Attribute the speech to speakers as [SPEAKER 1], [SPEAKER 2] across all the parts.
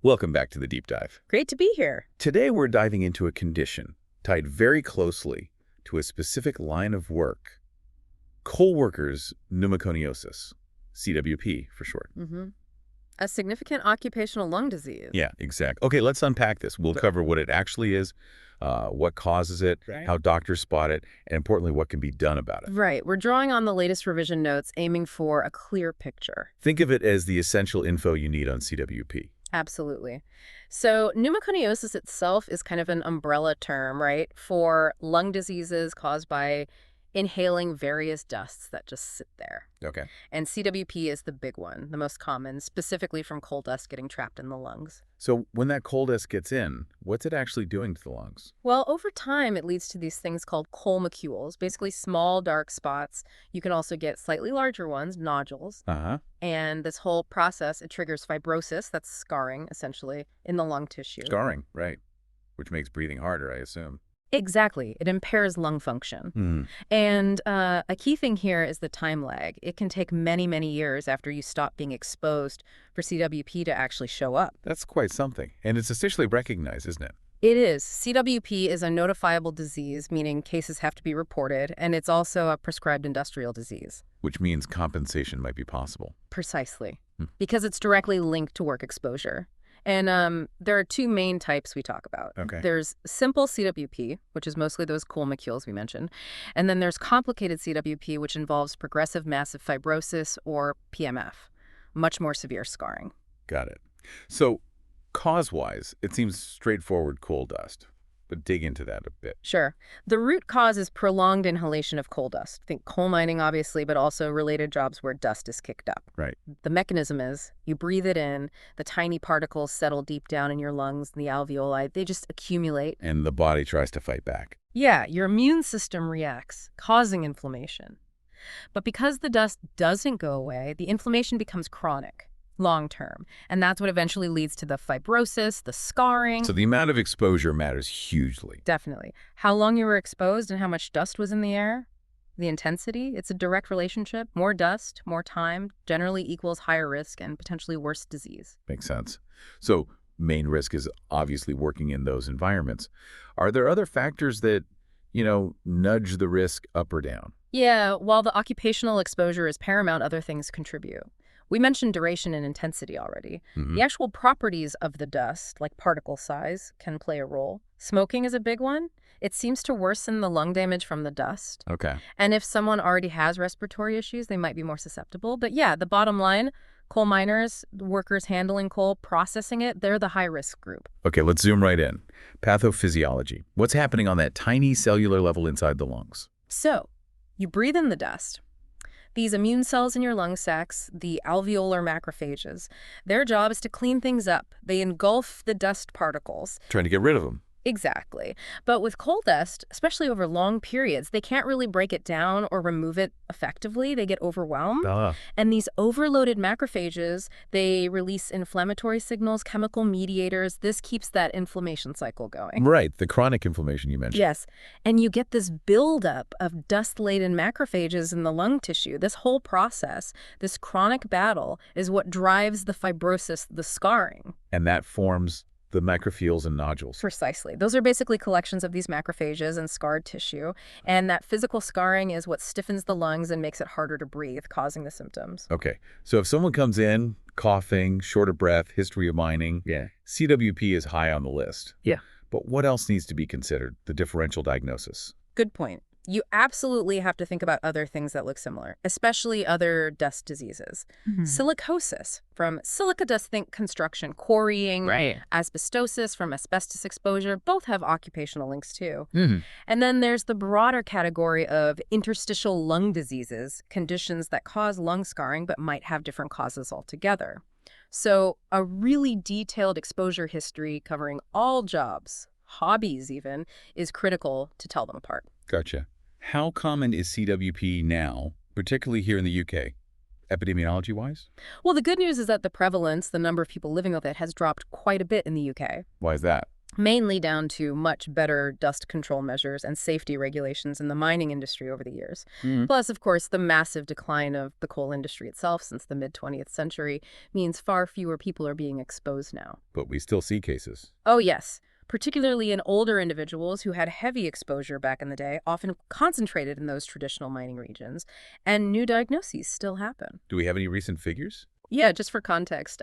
[SPEAKER 1] Welcome back to the Deep Dive.
[SPEAKER 2] Great to be here.
[SPEAKER 1] Today we're diving into a condition tied very closely to a specific line of work, Coal Workers Pneumoconiosis, CWP for short.
[SPEAKER 2] A significant occupational lung disease.
[SPEAKER 1] Yeah, exactly. Okay, let's unpack this. We'll cover what it actually is, what causes it, how doctors spot it, and importantly, what can be done about it.
[SPEAKER 2] Right. We're drawing on the latest revision notes, aiming for a clear picture.
[SPEAKER 1] Think of it as the essential info you need on CWP.
[SPEAKER 2] Absolutely. So pneumoconiosis itself is kind of an umbrella term, right, for lung diseases caused by inhaling various dusts that just sit there.
[SPEAKER 1] Okay.
[SPEAKER 2] And CWP is the big one, the most common, specifically from coal dust getting trapped in the lungs.
[SPEAKER 1] So when that coal dust gets in, what's it actually doing to the lungs?
[SPEAKER 2] Well, over time, it leads to these things called coal macules, basically small dark spots. You can also get slightly larger ones, nodules. And this whole process, it triggers fibrosis, that's scarring, essentially, in the lung tissue.
[SPEAKER 1] Scarring, right, which makes breathing harder, I assume.
[SPEAKER 2] Exactly. It impairs lung function. And a key thing here is the time lag. It can take many, many years after you stop being exposed for CWP to actually show up.
[SPEAKER 1] That's quite something. And it's officially recognized, isn't it?
[SPEAKER 2] It is. CWP is a notifiable disease, meaning cases have to be reported, and it's also a prescribed industrial disease.
[SPEAKER 1] Which means compensation might be possible.
[SPEAKER 2] Precisely. Because it's directly linked to work exposure. And there are two main types we talk about.
[SPEAKER 1] Okay.
[SPEAKER 2] There's simple CWP, which is mostly those coal macules we mentioned. And then there's complicated CWP, which involves progressive massive fibrosis, or PMF, much more severe scarring.
[SPEAKER 1] Got it. So cause-wise, it seems straightforward coal dust. But dig into that a bit.
[SPEAKER 2] Sure. The root cause is prolonged inhalation of coal dust. Think coal mining, obviously, but also related jobs where dust is kicked up.
[SPEAKER 1] Right.
[SPEAKER 2] The mechanism is you breathe it in, the tiny particles settle deep down in your lungs, in the alveoli. They just accumulate.
[SPEAKER 1] And the body tries to fight back.
[SPEAKER 2] Yeah, your immune system reacts, causing inflammation. But because the dust doesn't go away, the inflammation becomes chronic. Long-term. And that's what eventually leads to the fibrosis, the scarring.
[SPEAKER 1] So the amount of exposure matters hugely.
[SPEAKER 2] Definitely. How long you were exposed and how much dust was in the air, the intensity, it's a direct relationship. More dust, more time, generally equals higher risk and potentially worse disease.
[SPEAKER 1] Makes sense. So main risk is obviously working in those environments. Are there other factors that, nudge the risk up or down?
[SPEAKER 2] Yeah, while the occupational exposure is paramount, other things contribute. We mentioned duration and intensity already. The actual properties of the dust, like particle size, can play a role. Smoking is a big one. It seems to worsen the lung damage from the dust.
[SPEAKER 1] Okay.
[SPEAKER 2] And if someone already has respiratory issues, they might be more susceptible. But yeah, the bottom line, coal miners, workers handling coal, processing it, they're the high-risk group.
[SPEAKER 1] Okay, let's zoom right in. Pathophysiology. What's happening on that tiny cellular level inside the lungs?
[SPEAKER 2] So, you breathe in the dust. These immune cells in your lung sacs, the alveolar macrophages, their job is to clean things up. They engulf the dust particles.
[SPEAKER 1] Trying to get rid of them.
[SPEAKER 2] Exactly. But with coal dust, especially over long periods, they can't really break it down or remove it effectively. They get overwhelmed. And these overloaded macrophages, they release inflammatory signals, chemical mediators. This keeps that inflammation cycle going.
[SPEAKER 1] Right, the chronic inflammation you mentioned.
[SPEAKER 2] Yes. And you get this buildup of dust-laden macrophages in the lung tissue. This whole process, this chronic battle, is what drives the fibrosis, the scarring.
[SPEAKER 1] And that forms the microfields and nodules.
[SPEAKER 2] Precisely. Those are basically collections of these macrophages and scarred tissue. And that physical scarring is what stiffens the lungs and makes it harder to breathe, causing the symptoms.
[SPEAKER 1] Okay. So if someone comes in, coughing, short of breath, history of mining, CWP is high on the list.
[SPEAKER 2] Yeah.
[SPEAKER 1] But what else needs to be considered? The differential diagnosis.
[SPEAKER 2] Good point. You absolutely have to think about other things that look similar, especially other dust diseases. Silicosis, from silica dust, think construction, quarrying.
[SPEAKER 3] Right.
[SPEAKER 2] Asbestosis from asbestos exposure, both have occupational links too. And then there's the broader category of interstitial lung diseases, conditions that cause lung scarring but might have different causes altogether. So a really detailed exposure history covering all jobs, hobbies even, is critical to tell them apart.
[SPEAKER 1] Gotcha. How common is CWP now, particularly here in the UK, epidemiology-wise?
[SPEAKER 2] Well, the good news is that the prevalence, the number of people living with it, has dropped quite a bit in the UK.
[SPEAKER 1] Why is that?
[SPEAKER 2] mainly down to much better dust control measures and safety regulations in the mining industry over the years. Plus, of course, the massive decline of the coal industry itself since the mid-20th century means far fewer people are being exposed now.
[SPEAKER 1] But we still see cases.
[SPEAKER 2] Oh, yes. Particularly in older individuals who had heavy exposure back in the day, often concentrated in those traditional mining regions, and new diagnoses still happen.
[SPEAKER 1] Do we have any recent figures?
[SPEAKER 2] Yeah, just for context,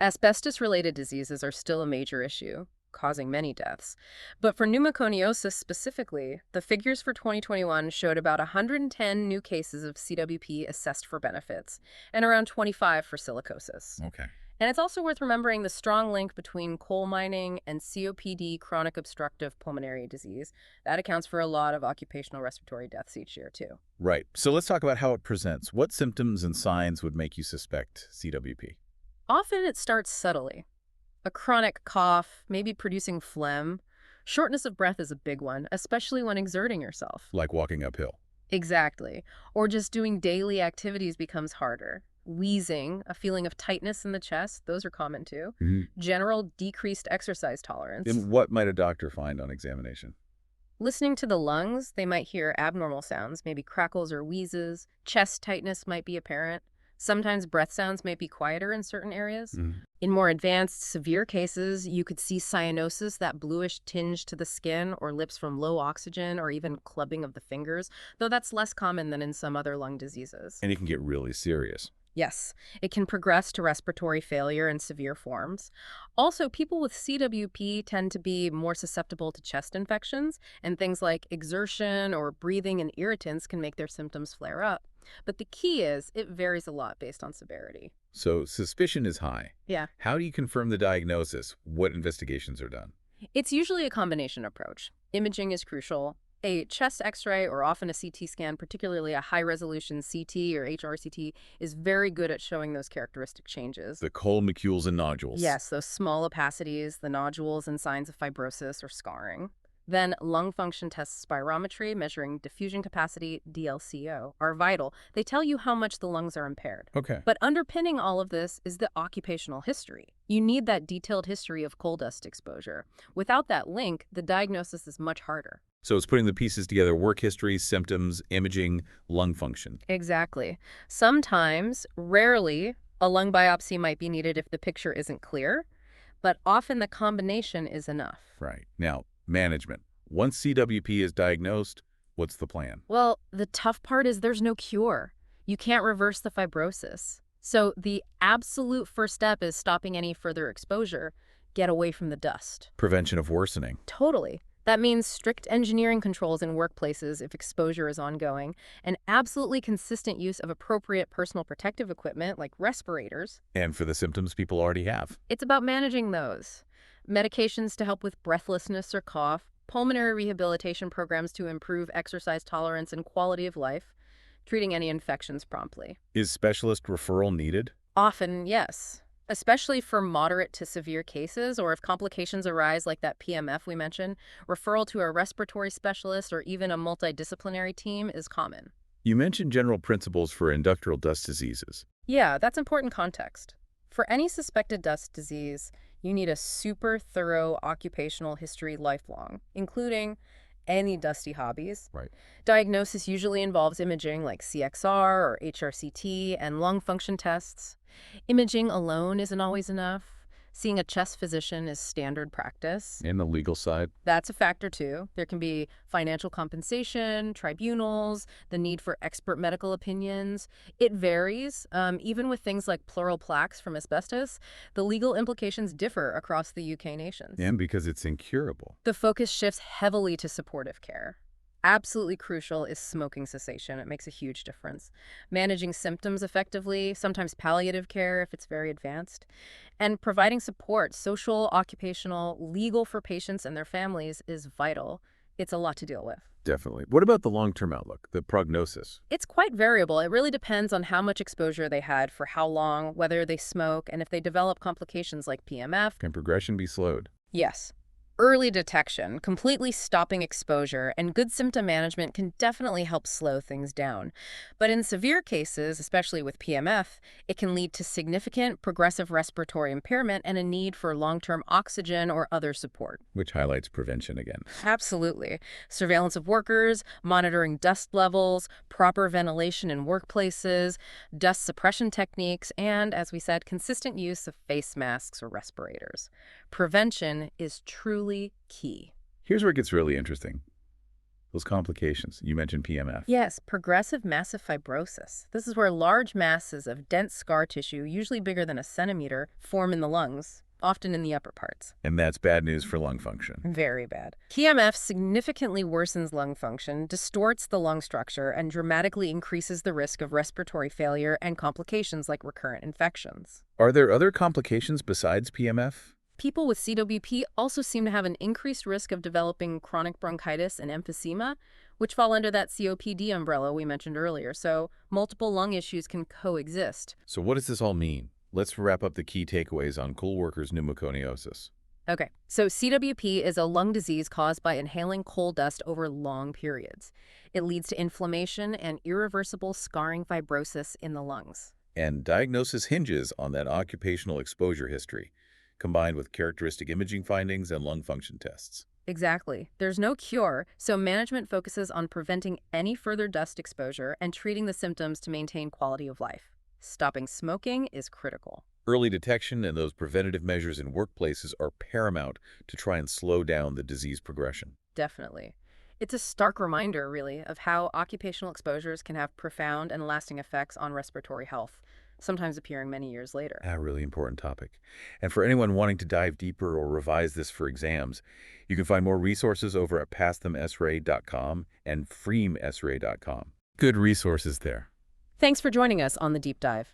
[SPEAKER 2] asbestos-related diseases are still a major issue, causing many deaths. But for pneumoconiosis specifically, the figures for 2021 showed about 110 new cases of CWP assessed for benefits, and around 25 for silicosis.
[SPEAKER 1] Okay.
[SPEAKER 2] And it's also worth remembering the strong link between coal mining and COPD, chronic obstructive pulmonary disease. That accounts for a lot of occupational respiratory deaths each year, too.
[SPEAKER 1] Right. So let's talk about how it presents. What symptoms and signs would make you suspect CWP?
[SPEAKER 2] Often it starts subtly. A chronic cough, maybe producing phlegm. Shortness of breath is a big one, especially when exerting yourself.
[SPEAKER 1] Like walking uphill.
[SPEAKER 2] Exactly. Or just doing daily activities becomes harder. Wheezing, a feeling of tightness in the chest, those are common too. General decreased exercise tolerance.
[SPEAKER 1] And what might a doctor find on examination?
[SPEAKER 2] Listening to the lungs, they might hear abnormal sounds, maybe crackles or wheezes. Chest tightness might be apparent. Sometimes breath sounds may be quieter in certain areas. In more advanced, severe cases, you could see cyanosis, that bluish tinge to the skin, or lips from low oxygen, or even clubbing of the fingers, though that's less common than in some other lung diseases.
[SPEAKER 1] And it can get really serious.
[SPEAKER 2] Yes, it can progress to respiratory failure in severe forms. Also, people with CWP tend to be more susceptible to chest infections, and things like exertion or breathing and irritants can make their symptoms flare up. But the key is, it varies a lot based on severity.
[SPEAKER 1] So suspicion is high.
[SPEAKER 2] Yeah.
[SPEAKER 1] How do you confirm the diagnosis? What investigations are done?
[SPEAKER 2] It's usually a combination approach. Imaging is crucial. A chest x-ray or often a CT scan, particularly a high-resolution CT or HRCT, is very good at showing those characteristic changes.
[SPEAKER 1] The coal macules and nodules.
[SPEAKER 2] Yes, those small opacities, the nodules and signs of fibrosis or scarring. Then lung function tests, spirometry, measuring diffusion capacity, DLCO, are vital. They tell you how much the lungs are impaired.
[SPEAKER 1] Okay.
[SPEAKER 2] But underpinning all of this is the occupational history. You need that detailed history of coal dust exposure. Without that link, the diagnosis is much harder.
[SPEAKER 1] So it's putting the pieces together: work history, symptoms, imaging, lung function.
[SPEAKER 2] Exactly. Sometimes, rarely, a lung biopsy might be needed if the picture isn't clear, but often the combination is enough.
[SPEAKER 1] Right. Now, management. Once CWP is diagnosed, what's the plan?
[SPEAKER 2] Well, the tough part is there's no cure. You can't reverse the fibrosis. So the absolute first step is stopping any further exposure. Get away from the dust.
[SPEAKER 1] Prevention of worsening.
[SPEAKER 2] Totally. That means strict engineering controls in workplaces if exposure is ongoing, and absolutely consistent use of appropriate personal protective equipment like respirators.
[SPEAKER 1] And for the symptoms people already have.
[SPEAKER 2] It's about managing those. Medications to help with breathlessness or cough, pulmonary rehabilitation programs to improve exercise tolerance and quality of life, treating any infections promptly.
[SPEAKER 1] Is specialist referral needed?
[SPEAKER 2] Often, yes. Especially for moderate to severe cases, or if complications arise like that PMF we mentioned, referral to a respiratory specialist or even a multidisciplinary team is common.
[SPEAKER 1] You mentioned general principles for industrial dust diseases.
[SPEAKER 2] Yeah, that's important context. For any suspected dust disease, you need a super thorough occupational history lifelong, including any dusty hobbies.
[SPEAKER 1] Right.
[SPEAKER 2] Diagnosis usually involves imaging like CXR or HRCT and lung function tests. Imaging alone isn't always enough. Seeing a chest physician is standard practice.
[SPEAKER 1] And the legal side?
[SPEAKER 2] That's a factor too. There can be financial compensation, tribunals, the need for expert medical opinions. It varies. Even with things like pleural plaques from asbestos, the legal implications differ across the UK nations.
[SPEAKER 1] And because it's incurable.
[SPEAKER 2] The focus shifts heavily to supportive care. Absolutely crucial is smoking cessation. It makes a huge difference. Managing symptoms effectively, sometimes palliative care if it's very advanced, and providing support, social, occupational, legal for patients and their families is vital. It's a lot to deal with.
[SPEAKER 1] Definitely. What about the long-term outlook, the prognosis?
[SPEAKER 2] It's quite variable. It really depends on how much exposure they had, for how long, whether they smoke, and if they develop complications like PMF.
[SPEAKER 1] Can progression be slowed?
[SPEAKER 2] Yes. Early detection, completely stopping exposure, and good symptom management can definitely help slow things down. But in severe cases, especially with PMF, it can lead to significant progressive respiratory impairment and a need for long-term oxygen or other support.
[SPEAKER 1] Which highlights prevention again.
[SPEAKER 2] Absolutely. Surveillance of workers, monitoring dust levels, proper ventilation in workplaces, dust suppression techniques, and, as we said, consistent use of face masks or respirators. Prevention is truly key.
[SPEAKER 1] Here's where it gets really interesting. Those complications. You mentioned PMF.
[SPEAKER 2] Yes, progressive massive fibrosis. This is where large masses of dense scar tissue, usually bigger than a centimeter, form in the lungs, often in the upper parts.
[SPEAKER 1] And that's bad news for lung function.
[SPEAKER 2] Very bad. PMF significantly worsens lung function, distorts the lung structure, and dramatically increases the risk of respiratory failure and complications like recurrent infections.
[SPEAKER 1] Are there other complications besides PMF?
[SPEAKER 2] People with CWP also seem to have an increased risk of developing chronic bronchitis and emphysema, which fall under that COPD umbrella we mentioned earlier, so multiple lung issues can coexist.
[SPEAKER 1] So what does this all mean? Let's wrap up the key takeaways on coal workers' pneumoconiosis.
[SPEAKER 2] Okay, so CWP is a lung disease caused by inhaling coal dust over long periods. It leads to inflammation and irreversible scarring fibrosis in the lungs.
[SPEAKER 1] And diagnosis hinges on that occupational exposure history, combined with characteristic imaging findings and lung function tests.
[SPEAKER 2] Exactly. There's no cure, so management focuses on preventing any further dust exposure and treating the symptoms to maintain quality of life. Stopping smoking is critical.
[SPEAKER 1] Early detection and those preventative measures in workplaces are paramount to try and slow down the disease progression.
[SPEAKER 2] Definitely. It's a stark reminder, really, of how occupational exposures can have profound and lasting effects on respiratory health, sometimes appearing many years later.
[SPEAKER 1] A really important topic. And for anyone wanting to dive deeper or revise this for exams, you can find more resources over at PathophysiologyBreakdown and freemsra.com. Good resources there.
[SPEAKER 2] Thanks for joining us on The Deep Dive.